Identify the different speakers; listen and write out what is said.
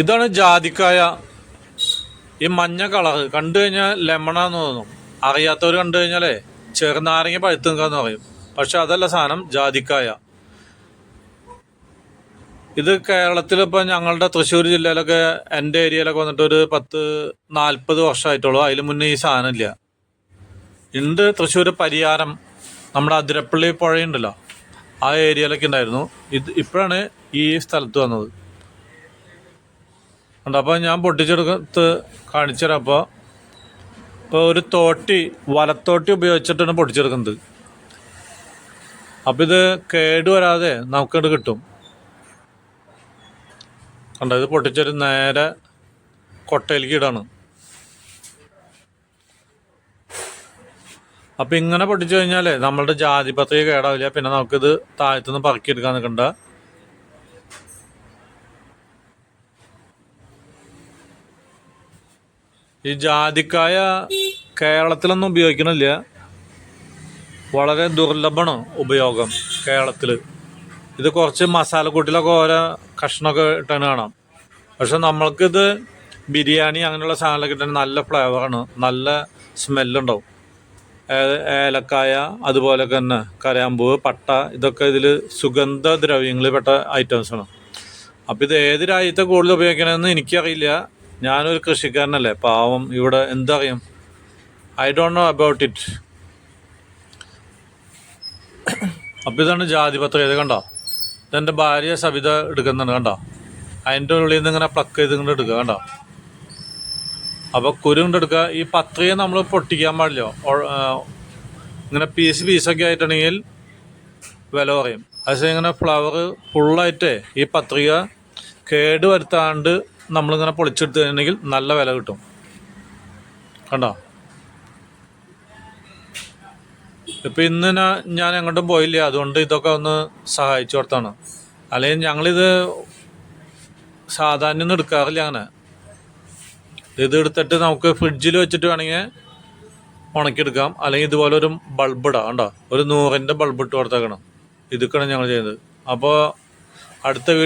Speaker 1: ഇതാണ് ജാതിക്കായ. ഈ മഞ്ഞ കളർ കണ്ടു കഴിഞ്ഞാൽ ലെമണാന്ന് തോന്നും. അറിയാത്തവർ കണ്ടു കഴിഞ്ഞാലേ ചെറുനാരങ്ങ പഴുത്ത് നിൽക്കാന്ന് പറയും. പക്ഷെ അതല്ല സാധനം, ജാതിക്കായ. ഇത് കേരളത്തിലിപ്പോൾ ഞങ്ങളുടെ തൃശ്ശൂർ ജില്ലയിലൊക്കെ എൻ്റെ ഏരിയയിലൊക്കെ വന്നിട്ട് ഒരു 40 വർഷമായിട്ടുള്ളൂ. അതിൽ മുന്നേ ഈ സാധനം ഇല്ല. ഉണ്ട് തൃശ്ശൂർ പരിയാരം, നമ്മുടെ അതിരപ്പള്ളി പുഴയുണ്ടല്ലോ, ആ ഏരിയയിലൊക്കെ ഉണ്ടായിരുന്നു. ഇത് ഇപ്പോഴാണ് ഈ സ്ഥലത്ത് വന്നത്. ഉണ്ട്. അപ്പോൾ ഞാൻ പൊട്ടിച്ചെടുത്ത് കാണിച്ചു തരാം. ഇപ്പോൾ ഒരു തോട്ടി, വലത്തോട്ടി ഉപയോഗിച്ചിട്ടാണ് പൊട്ടിച്ചെടുക്കുന്നത്. അപ്പം ഇത് കേടുവരാതെ നമുക്കിത് കിട്ടും. കണ്ടോ, ഇത് പൊട്ടിച്ചൊരു നേരെ കൊട്ടയിലേക്ക് ഇടാണ്. അപ്പം ഇങ്ങനെ പൊട്ടിച്ചു കഴിഞ്ഞാൽ നമ്മളുടെ ജാതിപത്രി കേടാവില്ല. പിന്നെ നമുക്കിത് താഴത്തുനിന്ന് പറക്കിയെടുക്കാൻ നിൽക്കണ്ട. ഈ ജാതിക്കായ കേരളത്തിലൊന്നും ഉപയോഗിക്കണില്ല. വളരെ ദുർലഭമാണ് ഉപയോഗം കേരളത്തിൽ. ഇത് കുറച്ച് മസാലക്കൂട്ടിലൊക്കെ ഓരോ കഷ്ണമൊക്കെ ഇട്ടാണ് കാണാം. പക്ഷെ നമ്മൾക്കിത് ബിരിയാണി അങ്ങനെയുള്ള സാധനങ്ങളൊക്കെ ഇട്ടാൽ നല്ല ഫ്ലേവറാണ്, നല്ല സ്മെല്ലുണ്ടാവും. ഏലക്കായ, അതുപോലൊക്കെ തന്നെ കരയാമ്പൂവ്, പട്ട, ഇതൊക്കെ ഇതിൽ സുഗന്ധദ്രവ്യങ്ങളിൽ പെട്ട ഐറ്റംസാണ്. അപ്പം ഇത് ഏത് രാജ്യത്തെ കൂടുതൽ ഉപയോഗിക്കണമെന്ന് എനിക്കറിയില്ല. ഞാനൊരു കൃഷിക്കാരനല്ലേ, പാവം, ഇവിടെ എന്തറിയാം. I don't know about it. അപ്പം ഇതാണ് ജാതിപത്രി. ഇത് കണ്ടോ, ഇതെൻ്റെ ഭാര്യ സവിത എടുക്കുന്നുണ്ട്. കണ്ടോ, അതിൻ്റെ ഉള്ളിൽ നിന്ന് ഇങ്ങനെ പ്ലക്ക് ചെയ്ത് ഇങ്ങനെ എടുക്കുക. കണ്ടോ, അപ്പോൾ കുരു കൊണ്ടെടുക്കുക. ഈ പത്രിക നമ്മൾ പൊട്ടിക്കാൻ പാടില്ല. ഇങ്ങനെ പീസൊക്കെ ആയിട്ടുണ്ടെങ്കിൽ വില കുറയും. പക്ഷേ ഇങ്ങനെ ഫ്ലവർ ഫുള്ളായിട്ട് ഈ പത്രിക കേട് വരുത്താണ്ട് നമ്മളിങ്ങനെ പൊളിച്ചെടുത്ത് കഴിഞ്ഞിട്ടുണ്ടെങ്കിൽ നല്ല വില കിട്ടും. കണ്ടോ, ഇപ്പം ഇന്ന് ഞാൻ എങ്ങോട്ടും പോയില്ല, അതുകൊണ്ട് ഇതൊക്കെ ഒന്ന് സഹായിച്ചു കൊടുത്താണ്. അല്ലെങ്കിൽ ഞങ്ങളിത് സാധാരണ ഒന്നും എടുക്കാറില്ല. അങ്ങനെ ഇത് എടുത്തിട്ട് നമുക്ക് ഫ്രിഡ്ജിൽ വെച്ചിട്ട് വേണമെങ്കിൽ ഉണക്കിയെടുക്കാം. അല്ലെങ്കിൽ ഇതുപോലെ ഒരു ബൾബ് ഇടാം. കണ്ടോ, ഒരു 100-ൻ്റെ ബൾബ് ഇട്ട് കൊടുത്തേക്കണം. ഇതൊക്കെയാണ് ഞങ്ങൾ ചെയ്യുന്നത്. അപ്പോൾ അടുത്ത വീഡിയോ